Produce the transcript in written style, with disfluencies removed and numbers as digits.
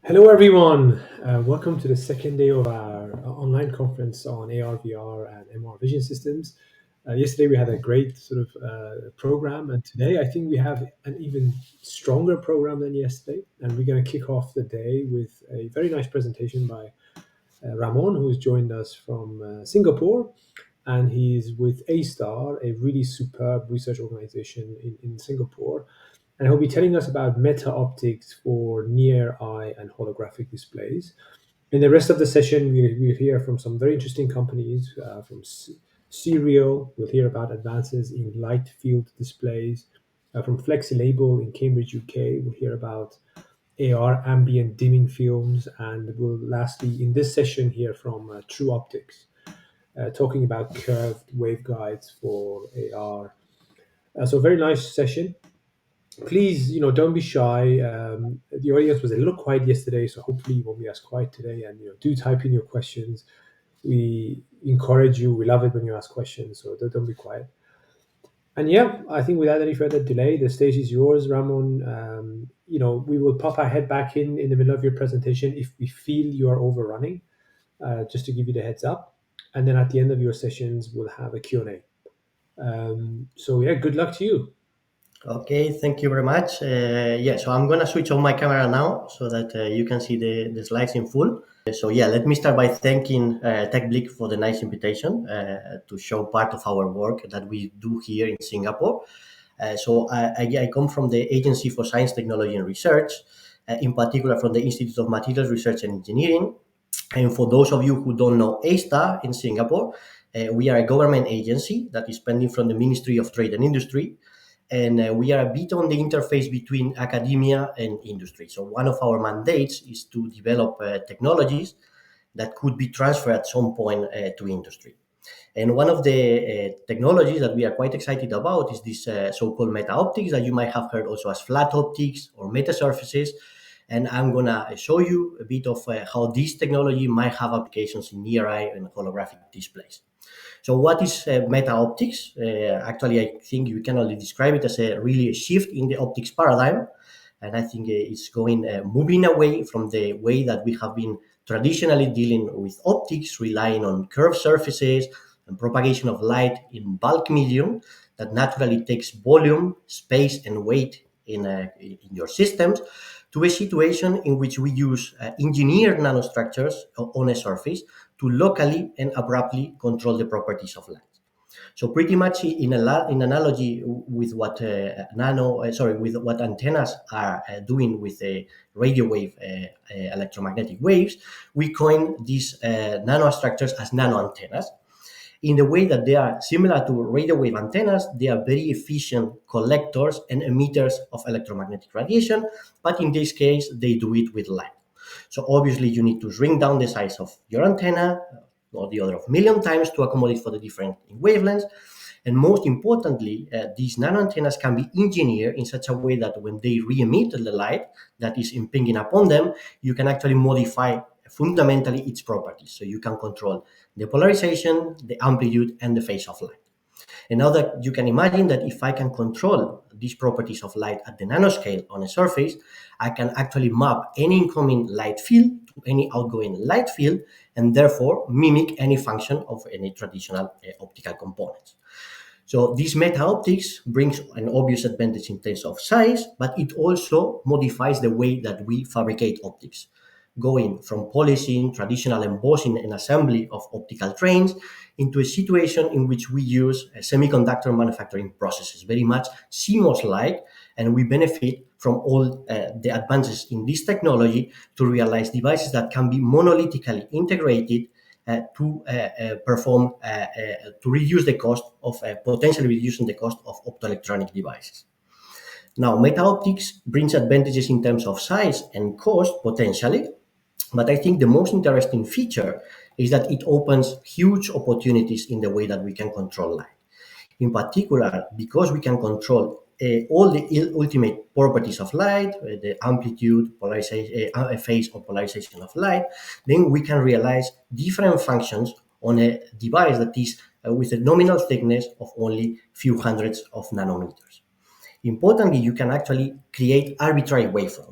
Hello, everyone. Welcome to the second day of our online conference on AR, VR, and MR vision systems. Yesterday, we had a great sort of program, and today, I think we have an even stronger program than yesterday. And we're going to kick off the day with a very nice presentation by Ramon, who's joined us from Singapore. And he's with A-Star, a really superb research organization in Singapore, and he'll be telling us about Metaoptics for near eye and holographic displays. In the rest of the session, we'll hear from some very interesting companies from Serial. We'll hear about advances in light field displays. From FlexiLabel in Cambridge, UK, we'll hear about AR ambient dimming films. And we'll lastly, in this session, hear from True Optics, talking about curved waveguides for AR. So, very nice session. Please, don't be shy. The audience was a little quiet yesterday, so hopefully you won't be as quiet today. And do type in your questions. We encourage you. We love it when you ask questions, so don't be quiet. And yeah, I think without any further delay, the stage is yours, Ramon. We will pop our head back in the middle of your presentation if we feel you are overrunning, just to give you the heads up. And then at the end of your sessions, we'll have a Q&A. So yeah, good luck to you. Okay, thank you very much. So I'm gonna switch on my camera now so that you can see the slides in full. So yeah, let me start by thanking TechBlick for the nice invitation to show part of our work that we do here in Singapore. I come from the Agency for Science, Technology and Research, in particular from the Institute of Materials Research and Engineering. And for those of you who don't know A-Star in Singapore, we are a government agency that is pending from the Ministry of Trade and Industry. And we are a bit on the interface between academia and industry. So one of our mandates is to develop technologies that could be transferred at some point to industry. And one of the technologies that we are quite excited about is this so-called Metaoptics that you might have heard also as flat optics or metasurfaces. And I'm gonna show you a bit of how this technology might have applications in near eye and holographic displays. So what is Metaoptics? Actually, I think you can only describe it as a shift in the optics paradigm. And I think it's moving away from the way that we have been traditionally dealing with optics, relying on curved surfaces and propagation of light in bulk medium that naturally takes volume, space, and weight in your systems, to a situation in which we use engineered nanostructures on a surface to locally and abruptly control the properties of light. So pretty much in analogy with what with what antennas are doing with radio wave electromagnetic waves, we coin these nanostructures as nano antennas. In the way that they are similar to radio wave antennas, they are very efficient collectors and emitters of electromagnetic radiation, but in this case, they do it with light. So obviously you need to shrink down the size of your antenna or the order of million times to accommodate for the different wavelengths. And most importantly, these nano antennas can be engineered in such a way that when they re-emit the light that is impinging upon them, you can actually modify fundamentally its properties. So you can control the polarization, the amplitude, and the phase of light. And now that you can imagine that if I can control these properties of light at the nanoscale on a surface, I can actually map any incoming light field to any outgoing light field, and therefore mimic any function of any traditional optical components. So this meta-optics brings an obvious advantage in terms of size, but it also modifies the way that we fabricate optics, going from polishing, traditional embossing and assembly of optical trains into a situation in which we use semiconductor manufacturing processes, very much CMOS-like, and we benefit from all the advances in this technology to realize devices that can be monolithically integrated to reduce the cost of potentially reducing the cost of optoelectronic devices. Now, Metaoptics brings advantages in terms of size and cost potentially, but I think the most interesting feature is that it opens huge opportunities in the way that we can control light. In particular, because we can control all the ultimate properties of light, the amplitude, polarization, phase or polarization of light, then we can realize different functions on a device that is with a nominal thickness of only few hundreds of nanometers. Importantly, you can actually create arbitrary waveforms.